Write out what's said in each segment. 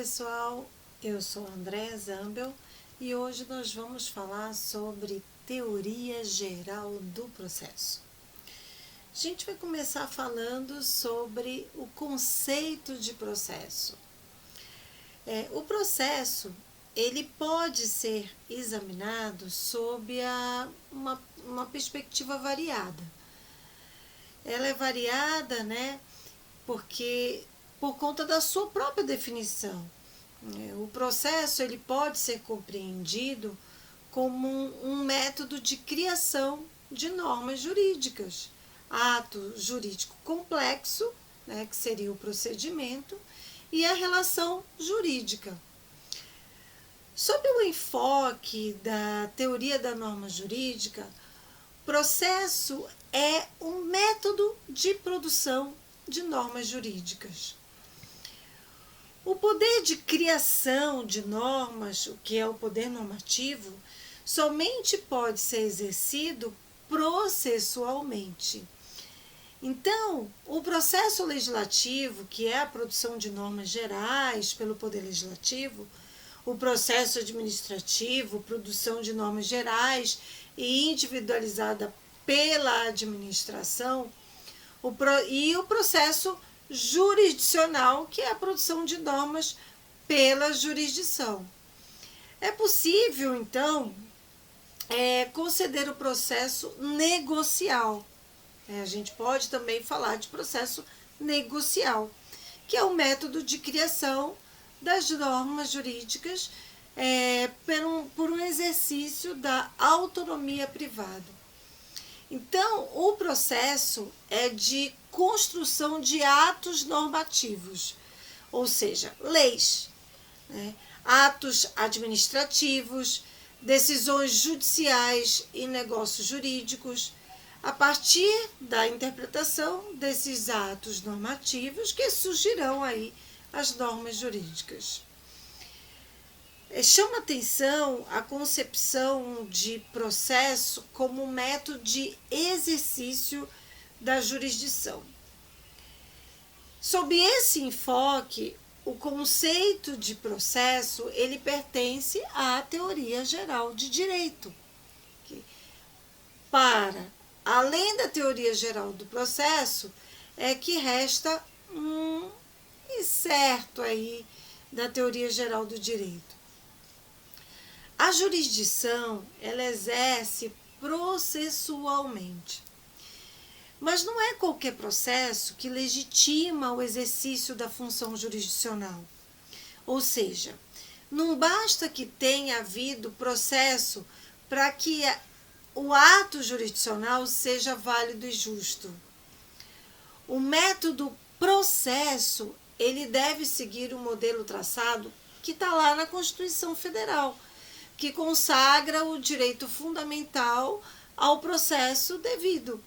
pessoal, eu sou Andréa Zambel e hoje nós vamos falar sobre teoria geral do processo. A gente vai começar falando sobre o conceito de processo. O processo ele pode ser examinado sob uma perspectiva variada. Ela é variada, porque por conta da sua própria definição. O processo ele pode ser compreendido como um método de criação de normas jurídicas, ato jurídico complexo, que seria o procedimento, e a relação jurídica. Sob o enfoque da teoria da norma jurídica, processo é um método de produção de normas jurídicas. O poder de criação de normas, o que é o poder normativo, somente pode ser exercido processualmente. Então, o processo legislativo, que é a produção de normas gerais pelo Poder Legislativo, o processo administrativo, produção de normas gerais e individualizada pela administração, e o processo jurisdicional, que é a produção de normas pela jurisdição. É possível, então, conceder o processo negocial. A gente pode também falar de processo negocial, que é o método de criação das normas jurídicas por um exercício da autonomia privada. Então, o processo é de construção de atos normativos, ou seja, leis, atos administrativos, decisões judiciais e negócios jurídicos, a partir da interpretação desses atos normativos que surgirão aí as normas jurídicas. Chama atenção a concepção de processo como um método de exercício da jurisdição. Sob esse enfoque, o conceito de processo ele pertence à teoria geral de direito. Além da teoria geral do processo, é que resta um incerto aí da teoria geral do direito. A jurisdição, ela exerce processualmente. Mas não é qualquer processo que legitima o exercício da função jurisdicional. Ou seja, não basta que tenha havido processo para que o ato jurisdicional seja válido e justo. O método processo, ele deve seguir o modelo traçado que está lá na Constituição Federal, que consagra o direito fundamental ao processo devido,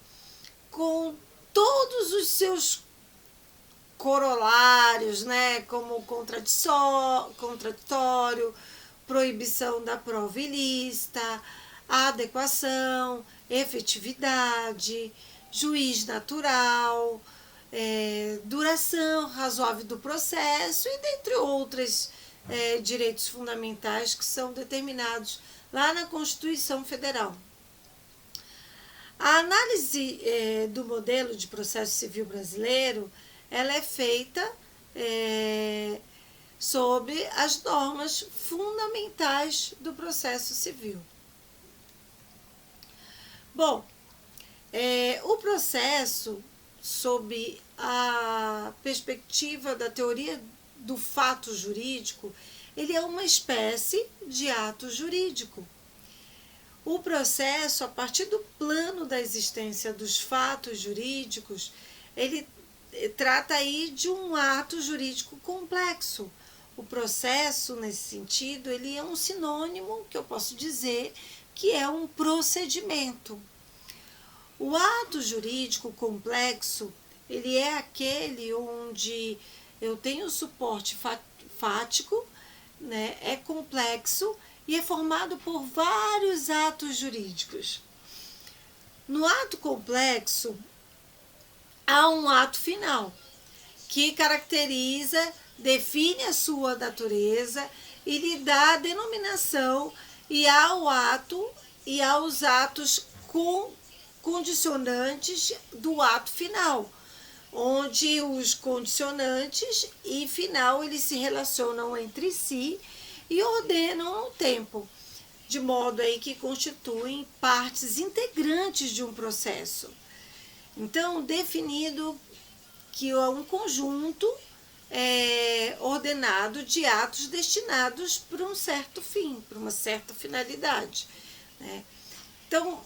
com todos os seus corolários, como contraditório, proibição da prova ilícita, adequação, efetividade, juiz natural, duração razoável do processo e dentre outros direitos fundamentais que são determinados lá na Constituição Federal. A análise do modelo de processo civil brasileiro ela é feita sobre as normas fundamentais do processo civil. Bom, o processo, sob a perspectiva da teoria do fato jurídico, ele é uma espécie de ato jurídico. O processo, a partir do plano da existência dos fatos jurídicos, ele trata aí de um ato jurídico complexo. O processo, nesse sentido, ele é um sinônimo que eu posso dizer que é um procedimento. O ato jurídico complexo, ele é aquele onde eu tenho suporte fático, é complexo e é formado por vários atos jurídicos. No ato complexo, há um ato final, que caracteriza define a sua natureza e lhe dá a denominação e ao ato e aos atos condicionantes do ato final, onde os condicionantes e final eles se relacionam entre si e ordenam o tempo, de modo aí que constituem partes integrantes de um processo. Então, definido que é um conjunto ordenado de atos destinados para um certo fim, para uma certa finalidade, né? Então,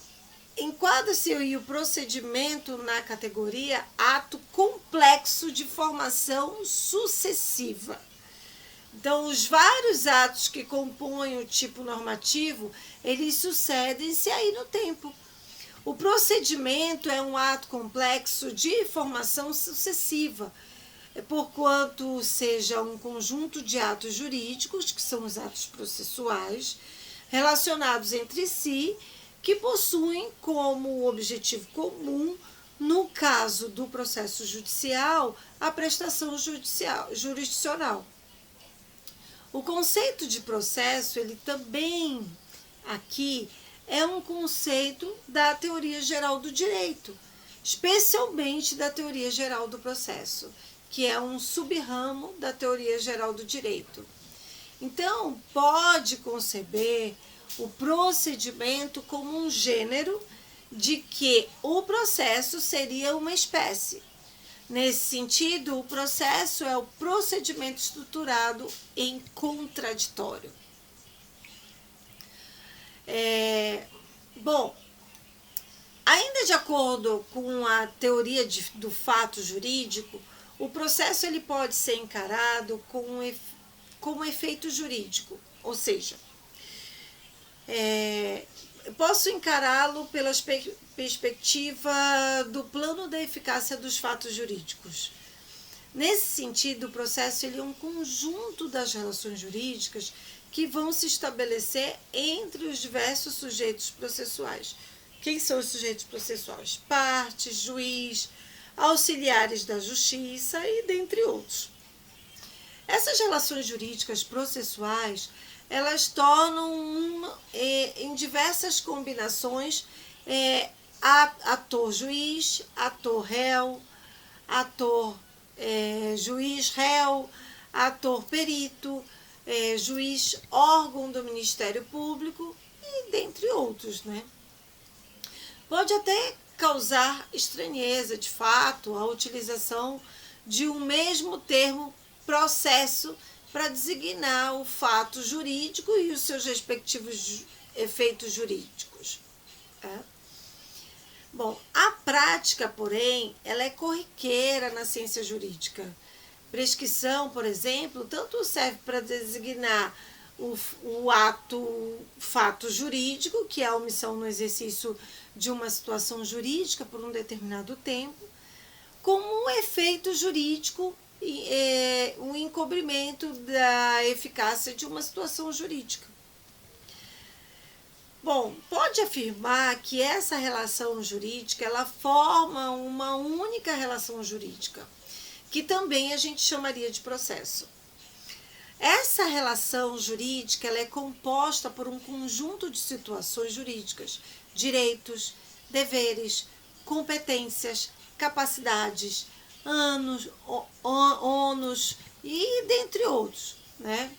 enquadra-se o procedimento na categoria ato complexo de formação sucessiva. Então, os vários atos que compõem o tipo normativo, eles sucedem-se aí no tempo. O procedimento é um ato complexo de formação sucessiva, porquanto seja um conjunto de atos jurídicos, que são os atos processuais, relacionados entre si, que possuem como objetivo comum, no caso do processo judicial, a prestação jurisdicional. O conceito de processo, ele também aqui é um conceito da teoria geral do direito, especialmente da teoria geral do processo, que é um subramo da teoria geral do direito. Então, pode conceber o procedimento como um gênero de que o processo seria uma espécie. Nesse sentido, o processo é o procedimento estruturado em contraditório. Ainda de acordo com a teoria do fato jurídico, o processo ele pode ser encarado como efeito jurídico, ou seja, posso encará-lo pela perspectiva do plano da eficácia dos fatos jurídicos. Nesse sentido, o processo ele é um conjunto das relações jurídicas que vão se estabelecer entre os diversos sujeitos processuais. Quem são os sujeitos processuais? Partes, juiz, auxiliares da justiça e dentre outros. Essas relações jurídicas processuais, elas tornam em diversas combinações ator-juiz, ator-réu, ator-juiz-réu, ator-perito, juiz órgão do Ministério Público e dentre outros, né? Pode até causar estranheza, de fato, a utilização de um mesmo termo processo para designar o fato jurídico e os seus respectivos efeitos jurídicos. Bom, a prática, porém, ela é corriqueira na ciência jurídica. Prescrição, por exemplo, tanto serve para designar o fato jurídico, que é a omissão no exercício de uma situação jurídica por um determinado tempo, como um efeito jurídico, um encobrimento da eficácia de uma situação jurídica. Bom, pode afirmar que essa relação jurídica, ela forma uma única relação jurídica, que também a gente chamaria de processo. Essa relação jurídica, ela é composta por um conjunto de situações jurídicas, direitos, deveres, competências, capacidades, ônus e dentre outros, né?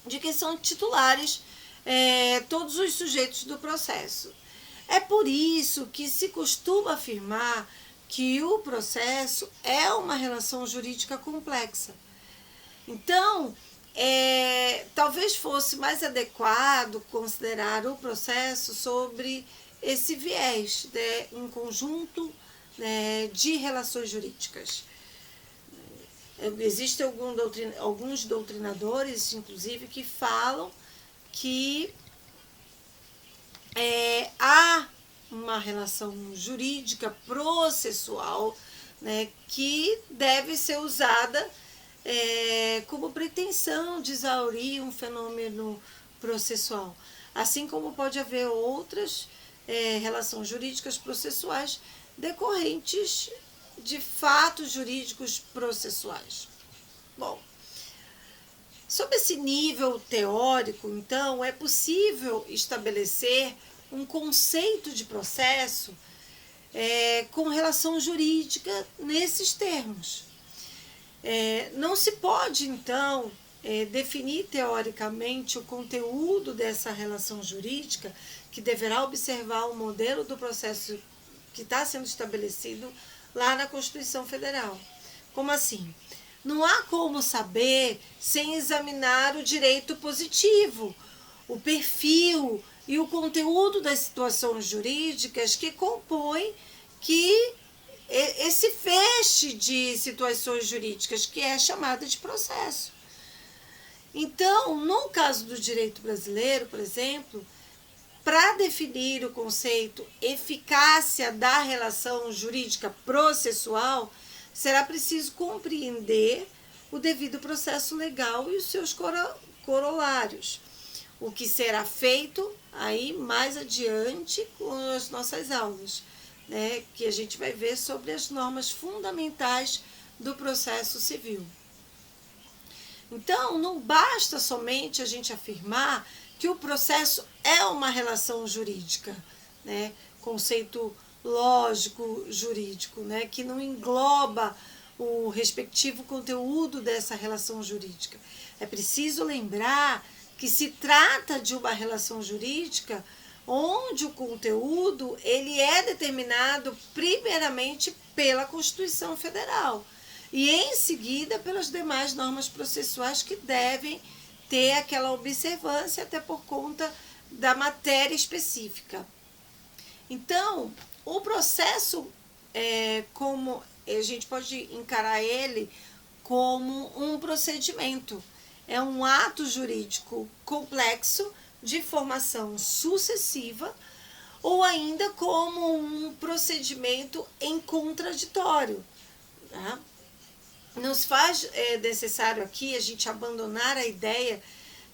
De que são titulares todos os sujeitos do processo. É por isso que se costuma afirmar que o processo é uma relação jurídica complexa. Então, talvez fosse mais adequado considerar o processo sobre esse viés, né, um conjunto de relações jurídicas. Existem alguns doutrinadores, inclusive, que falam que há uma relação jurídica processual, né, que deve ser usada como pretensão de exaurir um fenômeno processual, assim como pode haver outras relações jurídicas processuais decorrentes de fatos jurídicos processuais. Bom, sob esse nível teórico, então, é possível estabelecer um conceito de processo com relação jurídica nesses termos. Não se pode, então, definir teoricamente o conteúdo dessa relação jurídica, que deverá observar o modelo do processo que está sendo estabelecido lá na Constituição Federal. Como assim? Não há como saber sem examinar o direito positivo, o perfil e o conteúdo das situações jurídicas que compõem esse feixe de situações jurídicas que é chamada de processo. Então, no caso do direito brasileiro, por exemplo, para definir o conceito eficácia da relação jurídica processual, será preciso compreender o devido processo legal e os seus corolários, o que será feito aí mais adiante com as nossas aulas, né, que a gente vai ver sobre as normas fundamentais do processo civil. Então, não basta somente a gente afirmar que o processo é uma relação jurídica, né, conceito lógico jurídico, né, que não engloba o respectivo conteúdo dessa relação jurídica. É preciso lembrar que se trata de uma relação jurídica onde o conteúdo ele é determinado primeiramente pela Constituição Federal e em seguida pelas demais normas processuais que devem ter aquela observância até por conta da matéria específica. Então, o processo, como a gente pode encarar ele como um procedimento, é um ato jurídico complexo de formação sucessiva ou ainda como um procedimento em contraditório. Tá? Não se faz necessário aqui a gente abandonar a ideia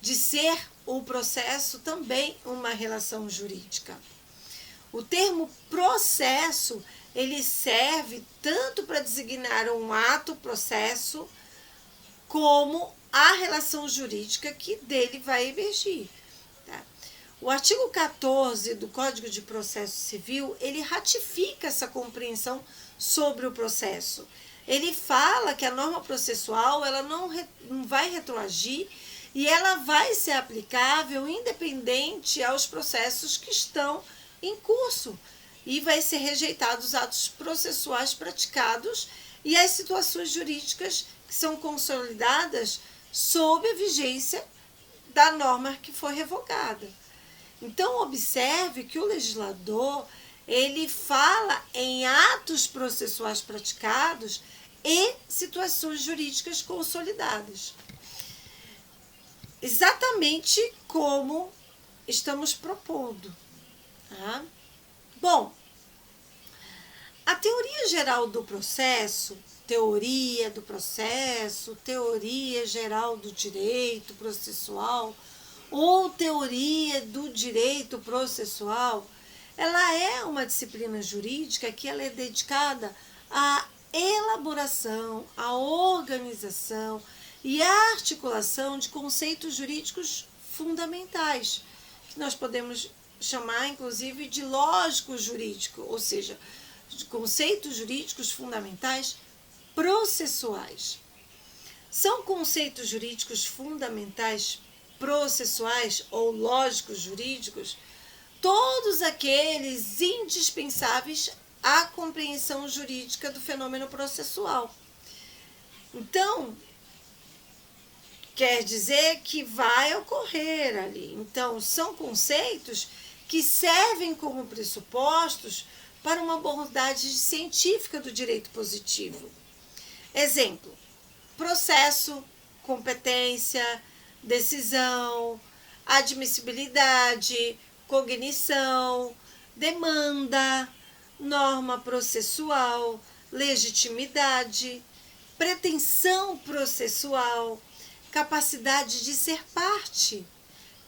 de ser o processo também uma relação jurídica. O termo processo, ele serve tanto para designar um ato processo, como a relação jurídica que dele vai emergir. Tá? O artigo 14 do Código de Processo Civil, ele ratifica essa compreensão sobre o processo. Ele fala que a norma processual ela não vai retroagir e ela vai ser aplicável independente aos processos que estão em curso e vai ser rejeitado os atos processuais praticados e as situações jurídicas que são consolidadas sob a vigência da norma que foi revogada. Então, observe que o legislador ele fala em atos processuais praticados e situações jurídicas consolidadas. Exatamente como estamos propondo. Tá? Bom, a teoria geral do processo, teoria geral do direito processual ou teoria do direito processual, ela é uma disciplina jurídica que ela é dedicada à elaboração, à organização e à articulação de conceitos jurídicos fundamentais, que nós podemos chamar, inclusive, de lógico jurídico, ou seja, de conceitos jurídicos fundamentais processuais. São conceitos jurídicos fundamentais processuais ou lógicos jurídicos todos aqueles indispensáveis à compreensão jurídica do fenômeno processual. Então, quer dizer que vai ocorrer ali. Então, são conceitos que servem como pressupostos para uma abordagem científica do direito positivo. Exemplo: processo, competência, decisão, admissibilidade, cognição, demanda, norma processual, legitimidade, pretensão processual, capacidade de ser parte,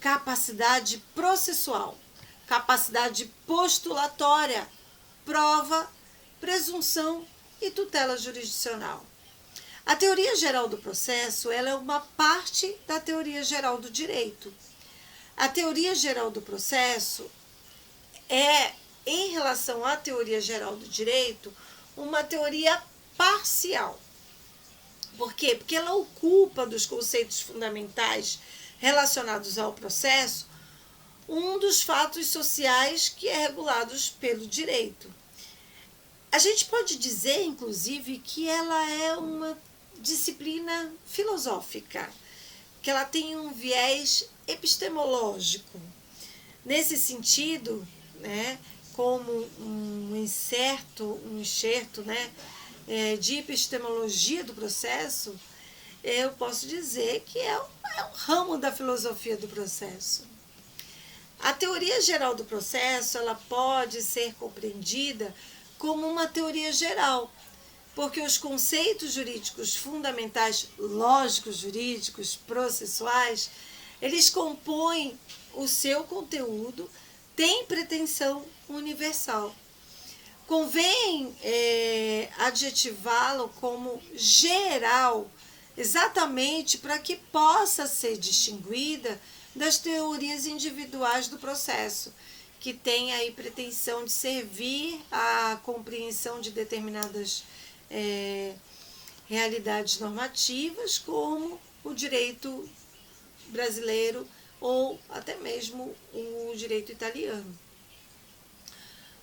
capacidade processual, capacidade postulatória, prova, presunção e tutela jurisdicional. A teoria geral do processo, ela é uma parte da teoria geral do direito. A teoria geral do processo é, em relação à teoria geral do direito, uma teoria parcial. Por quê? Porque ela ocupa dos conceitos fundamentais relacionados ao processo um dos fatos sociais que é regulados pelo direito. A gente pode dizer, inclusive, que ela é uma disciplina filosófica, que ela tem um viés epistemológico. Nesse sentido, né, como um enxerto, né, de epistemologia do processo, eu posso dizer que é um ramo da filosofia do processo. A teoria geral do processo, ela pode ser compreendida como uma teoria geral, porque os conceitos jurídicos fundamentais, lógicos, jurídicos, processuais, eles compõem o seu conteúdo, têm pretensão universal. Convém adjetivá-lo como geral, exatamente para que possa ser distinguida das teorias individuais do processo, que tem aí pretensão de servir à compreensão de determinadas realidades normativas, como o direito brasileiro ou até mesmo o direito italiano.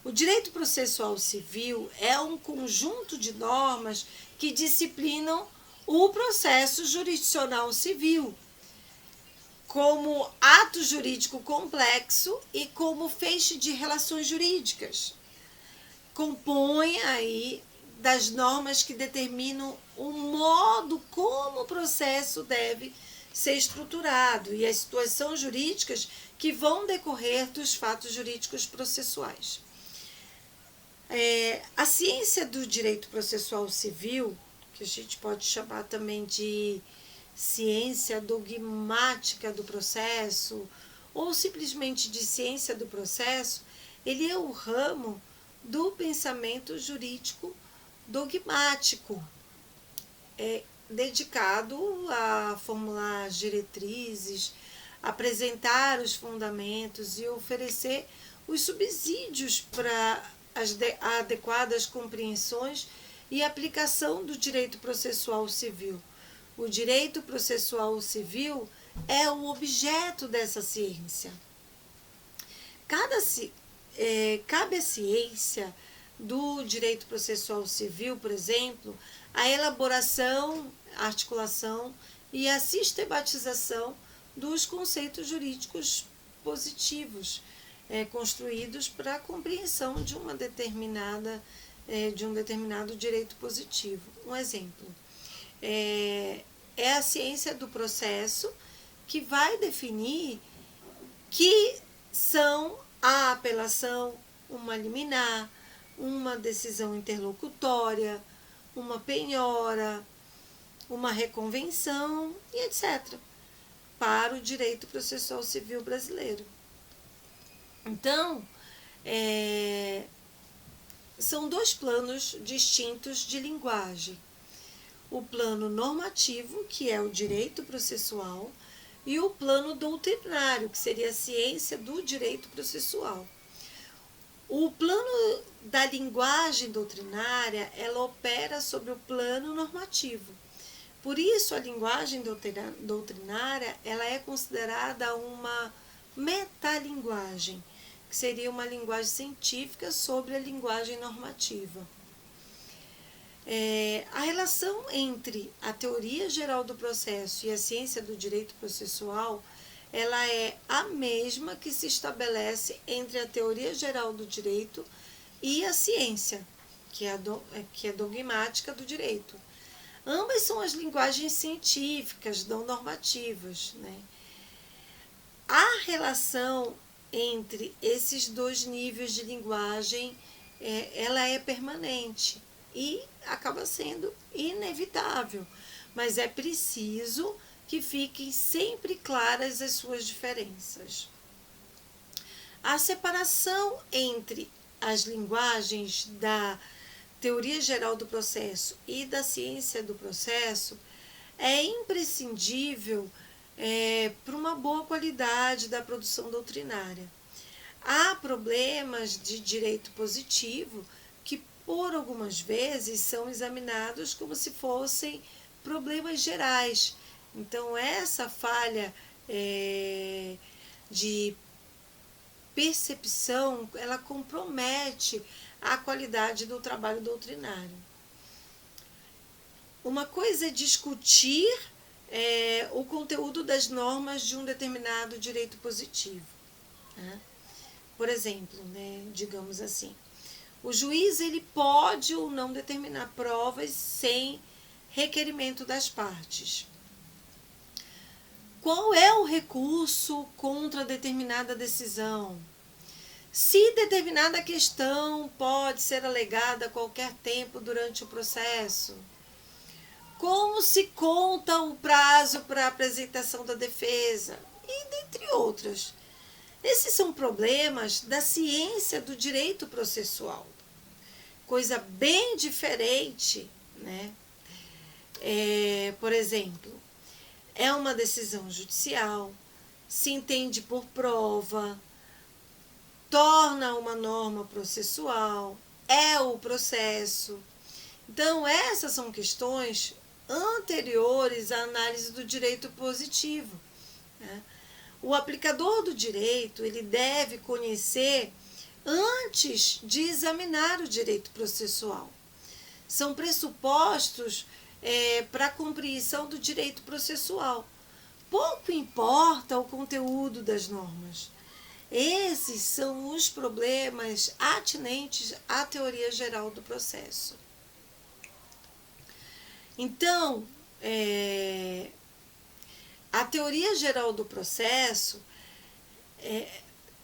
O direito processual civil é um conjunto de normas que disciplinam o processo jurisdicional civil, como ato jurídico complexo e como feixe de relações jurídicas. Compõe aí das normas que determinam o modo como o processo deve ser estruturado e as situações jurídicas que vão decorrer dos fatos jurídicos processuais. A ciência do direito processual civil, que a gente pode chamar também de ciência dogmática do processo, ou simplesmente de ciência do processo, ele é o ramo do pensamento jurídico dogmático, dedicado a formular diretrizes, apresentar os fundamentos e oferecer os subsídios para as adequadas compreensões e aplicação do direito processual civil. O direito processual civil é o objeto dessa ciência. Cabe à ciência do direito processual civil, por exemplo, a elaboração, a articulação e a sistematização dos conceitos jurídicos positivos, construídos para a compreensão de um determinado direito positivo. Um exemplo é a ciência do processo, que vai definir que são a apelação, uma liminar, uma decisão interlocutória, uma penhora, uma reconvenção e etc., para o direito processual civil brasileiro. Então, são dois planos distintos de linguagem. O plano normativo, que é o direito processual, e o plano doutrinário, que seria a ciência do direito processual. O plano da linguagem doutrinária, ela opera sobre o plano normativo. Por isso, a linguagem doutrinária, ela é considerada uma metalinguagem, que seria uma linguagem científica sobre a linguagem normativa. A relação entre a teoria geral do processo e a ciência do direito processual, ela é a mesma que se estabelece entre a teoria geral do direito e a ciência, que é dogmática do direito. Ambas são as linguagens científicas, não normativas, né? A relação entre esses dois níveis de linguagem, ela é permanente e acaba sendo inevitável, mas é preciso que fiquem sempre claras as suas diferenças. A separação entre as linguagens da teoria geral do processo e da ciência do processo é imprescindível para uma boa qualidade da produção doutrinária. Há problemas de direito positivo que, por algumas vezes, são examinados como se fossem problemas gerais. Então, essa falha de percepção, ela compromete a qualidade do trabalho doutrinário. Uma coisa é discutir o conteúdo das normas de um determinado direito positivo. Né? Por exemplo, digamos assim, o juiz ele pode ou não determinar provas sem requerimento das partes. Qual é o recurso contra determinada decisão? Se determinada questão pode ser alegada a qualquer tempo durante o processo? Como se conta o prazo para a apresentação da defesa? E dentre outras. Esses são problemas da ciência do direito processual. Coisa bem diferente, né? Por exemplo, é uma decisão judicial, se entende por prova, torna uma norma processual, é o processo. Então, essas são questões anteriores à análise do direito positivo. Né? O aplicador do direito ele deve conhecer antes de examinar o direito processual. São pressupostos para a compreensão do direito processual. Pouco importa o conteúdo das normas. Esses são os problemas atinentes à teoria geral do processo. Então, a teoria geral do processo,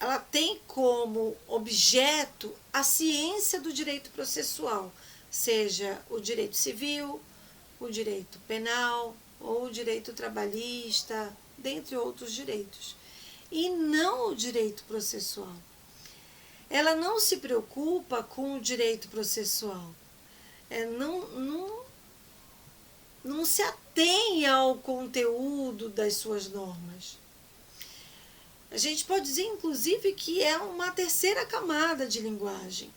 ela tem como objeto a ciência do direito processual, seja o direito civil, o direito penal ou o direito trabalhista, dentre outros direitos, e não o direito processual. Ela não se preocupa com o direito processual, não se atém ao conteúdo das suas normas. A gente pode dizer, inclusive, que é uma terceira camada de linguagem.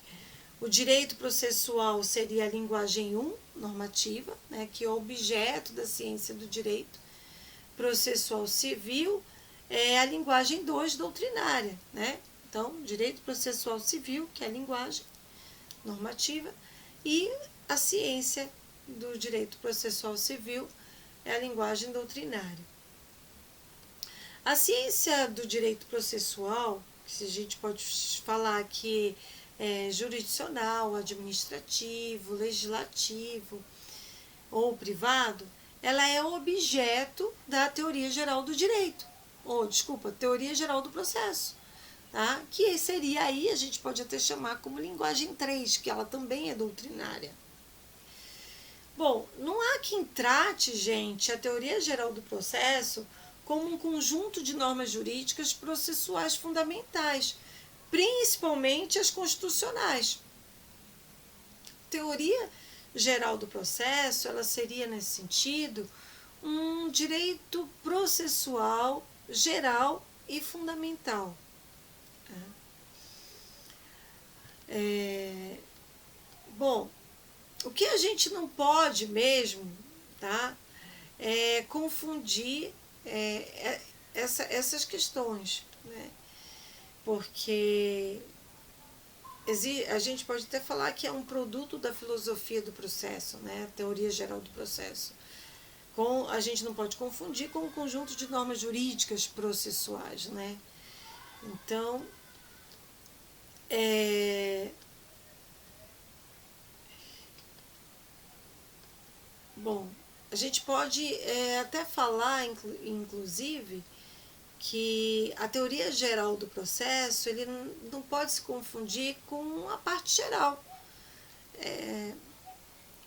O direito processual seria a linguagem 1, normativa, né, que é o objeto da ciência do direito. Processual civil é a linguagem 2, doutrinária. Né? Então, direito processual civil, que é a linguagem normativa, e a ciência do direito processual civil é a linguagem doutrinária. A ciência do direito processual, que a gente pode falar que jurisdicional, administrativo, legislativo ou privado, ela é objeto da teoria geral do direito, teoria geral do processo, tá? Que seria aí, a gente pode até chamar como linguagem 3, que ela também é doutrinária. Bom, não há quem trate, gente, a teoria geral do processo como um conjunto de normas jurídicas processuais fundamentais, principalmente as constitucionais. Teoria geral do processo, ela seria, nesse sentido, um direito processual geral e fundamental. Bom, o que a gente não pode mesmo, tá, é confundir essas questões, né? Porque a gente pode até falar que é um produto da filosofia do processo, né? A teoria geral do processo. A gente não pode confundir com um conjunto de normas jurídicas processuais, né? Então, bom, a gente pode até falar, inclusive, que a teoria geral do processo ele não pode se confundir com a parte geral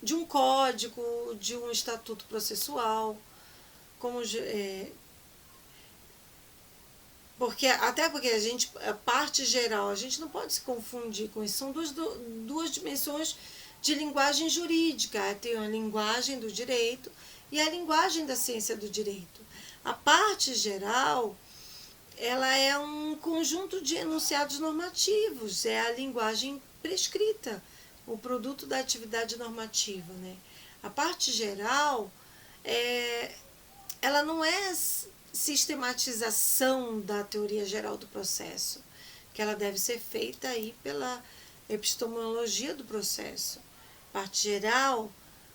de um código, de um estatuto processual, porque a parte geral, a gente não pode se confundir com isso, são duas dimensões de linguagem jurídica. Tem a linguagem do direito e a linguagem da ciência do direito. A parte geral, ela é um conjunto de enunciados normativos, é a linguagem prescrita, o produto da atividade normativa, né? A parte geral, ela não é sistematização da teoria geral do processo, que ela deve ser feita aí pela epistemologia do processo. A parte geral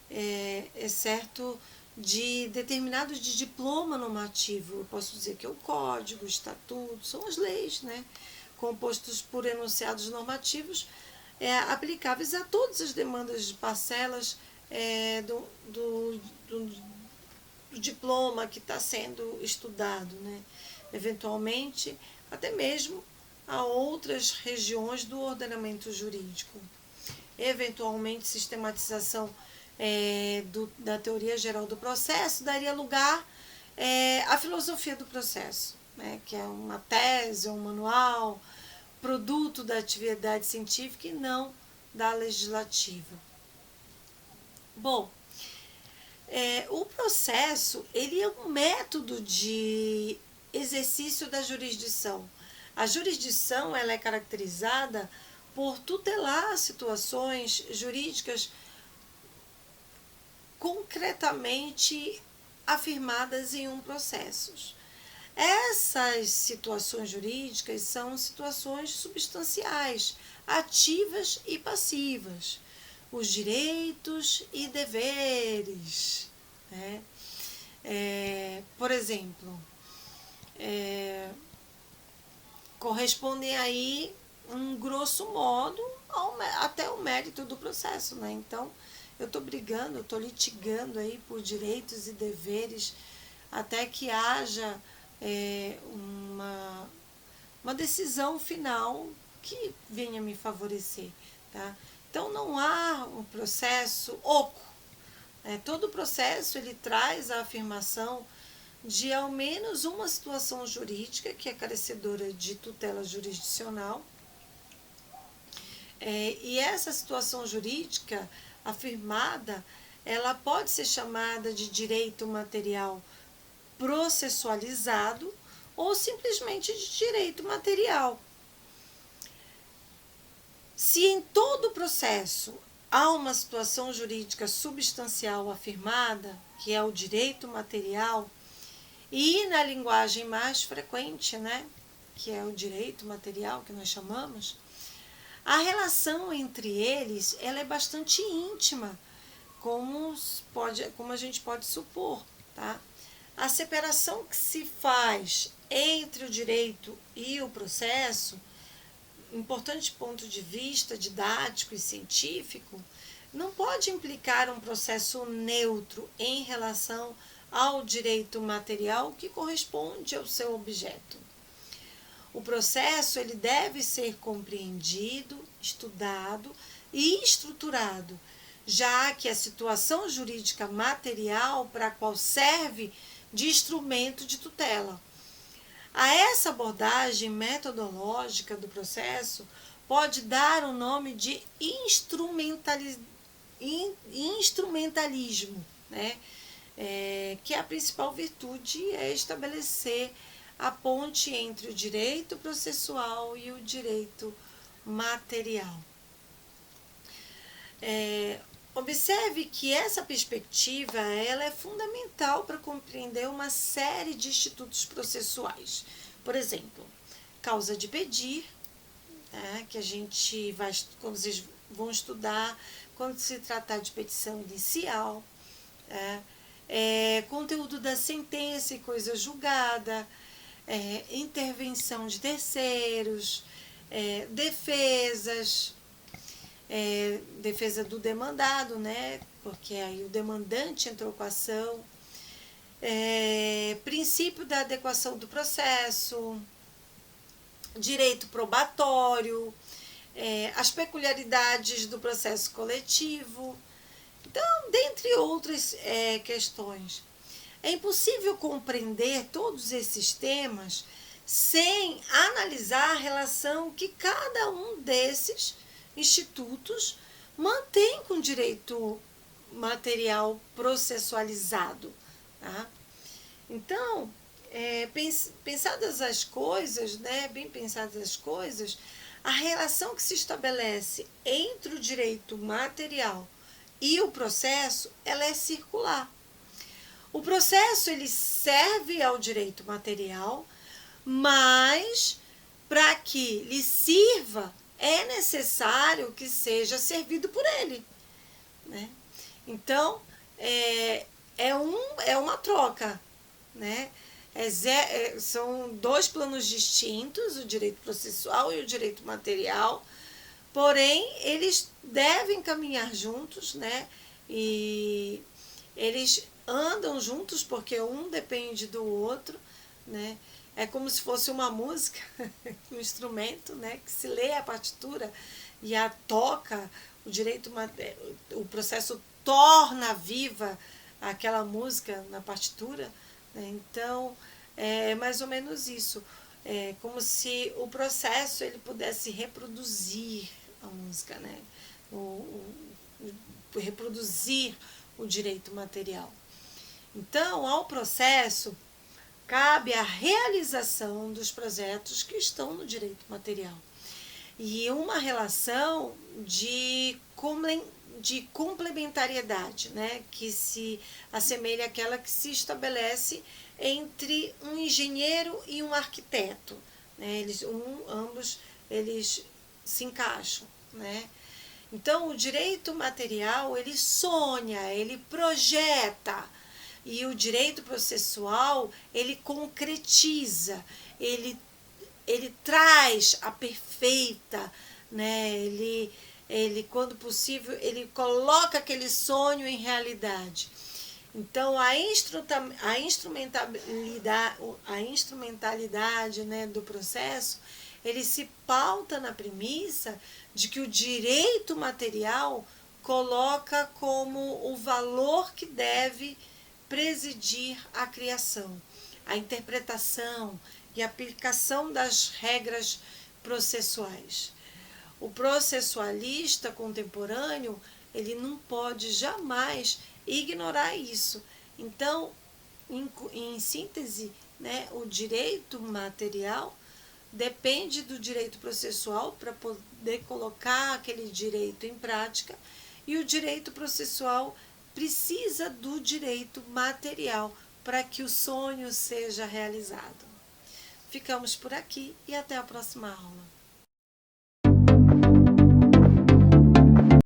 é certo de determinados de diploma normativo. Eu posso dizer que é o código, o estatuto, são as leis, né? Compostos por enunciados normativos aplicáveis a todas as demandas de parcelas do diploma que está sendo estudado, né? Eventualmente, até mesmo a outras regiões do ordenamento jurídico. Eventualmente, sistematização da teoria geral do processo daria lugar à filosofia do processo, né? Que é uma tese, um manual, produto da atividade científica e não da legislativa. Bom, o processo ele é um método de exercício da jurisdição. A jurisdição ela é caracterizada por tutelar situações jurídicas concretamente afirmadas em um processo. Essas situações jurídicas são situações substanciais, ativas e passivas, os direitos e deveres, né? Por exemplo, correspondem aí, um grosso modo, até o mérito do processo, né? Então, eu estou brigando, eu estou litigando aí por direitos e deveres até que haja uma decisão final que venha me favorecer, tá? Então, não há um processo oco. Todo processo ele traz a afirmação de ao menos uma situação jurídica que é carecedora de tutela jurisdicional. E essa situação jurídica afirmada, ela pode ser chamada de direito material processualizado ou simplesmente de direito material. Se em todo o processo há uma situação jurídica substancial afirmada, que é o direito material, e na linguagem mais frequente, né, que é o direito material que nós chamamos, a relação entre eles ela é bastante íntima, como a gente pode supor, tá? A separação que se faz entre o direito e o processo, importante ponto de vista didático e científico, não pode implicar um processo neutro em relação ao direito material que corresponde ao seu objeto. O processo ele deve ser compreendido, estudado e estruturado, já que a situação jurídica material para a qual serve de instrumento de tutela. A essa abordagem metodológica do processo pode dar o nome de instrumentalismo, né? Que a principal virtude é estabelecer a ponte entre o direito processual e o direito material. Observe que essa perspectiva ela é fundamental para compreender uma série de institutos processuais. Por exemplo, causa de pedir, que a gente vai, quando vocês vão estudar, quando se tratar de petição inicial, conteúdo da sentença e coisa julgada, intervenção de terceiros, defesas, defesa do demandado, né? Porque aí o demandante entrou com a ação, princípio da adequação do processo, direito probatório, as peculiaridades do processo coletivo. Então, dentre outras questões. É impossível compreender todos esses temas sem analisar a relação que cada um desses institutos mantém com direito material processualizado. Tá? Então, pensadas as coisas, né, bem pensadas as coisas, a relação que se estabelece entre o direito material e o processo, ela é circular. O processo ele serve ao direito material, mas para que lhe sirva, é necessário que seja servido por ele. Né? Então, é uma troca. Né? São dois planos distintos, o direito processual e o direito material, porém, eles devem caminhar juntos, né? E eles andam juntos porque um depende do outro, né? É como se fosse uma música, um instrumento, né? Que se lê a partitura e a toca, o processo torna viva aquela música na partitura, né? Então, é mais ou menos isso. É como se o processo ele pudesse reproduzir a música, né? Reproduzir o direito material. Então, ao processo, cabe a realização dos projetos que estão no direito material. E uma relação de complementariedade, né, que se assemelha àquela que se estabelece entre um engenheiro e um arquiteto. Né, ambos eles se encaixam. Né? Então, o direito material, ele sonha, ele projeta, e o direito processual, ele concretiza, ele traz a perfeita, né? Ele, quando possível, ele coloca aquele sonho em realidade. Então, a instrumentalidade, né, do processo, ele se pauta na premissa de que o direito material coloca como o valor que deve presidir a criação, a interpretação e aplicação das regras processuais. O processualista contemporâneo, ele não pode jamais ignorar isso. Então, em síntese, né, o direito material depende do direito processual para poder colocar aquele direito em prática, e o direito processual precisa do direito material para que o sonho seja realizado. Ficamos por aqui e até a próxima aula.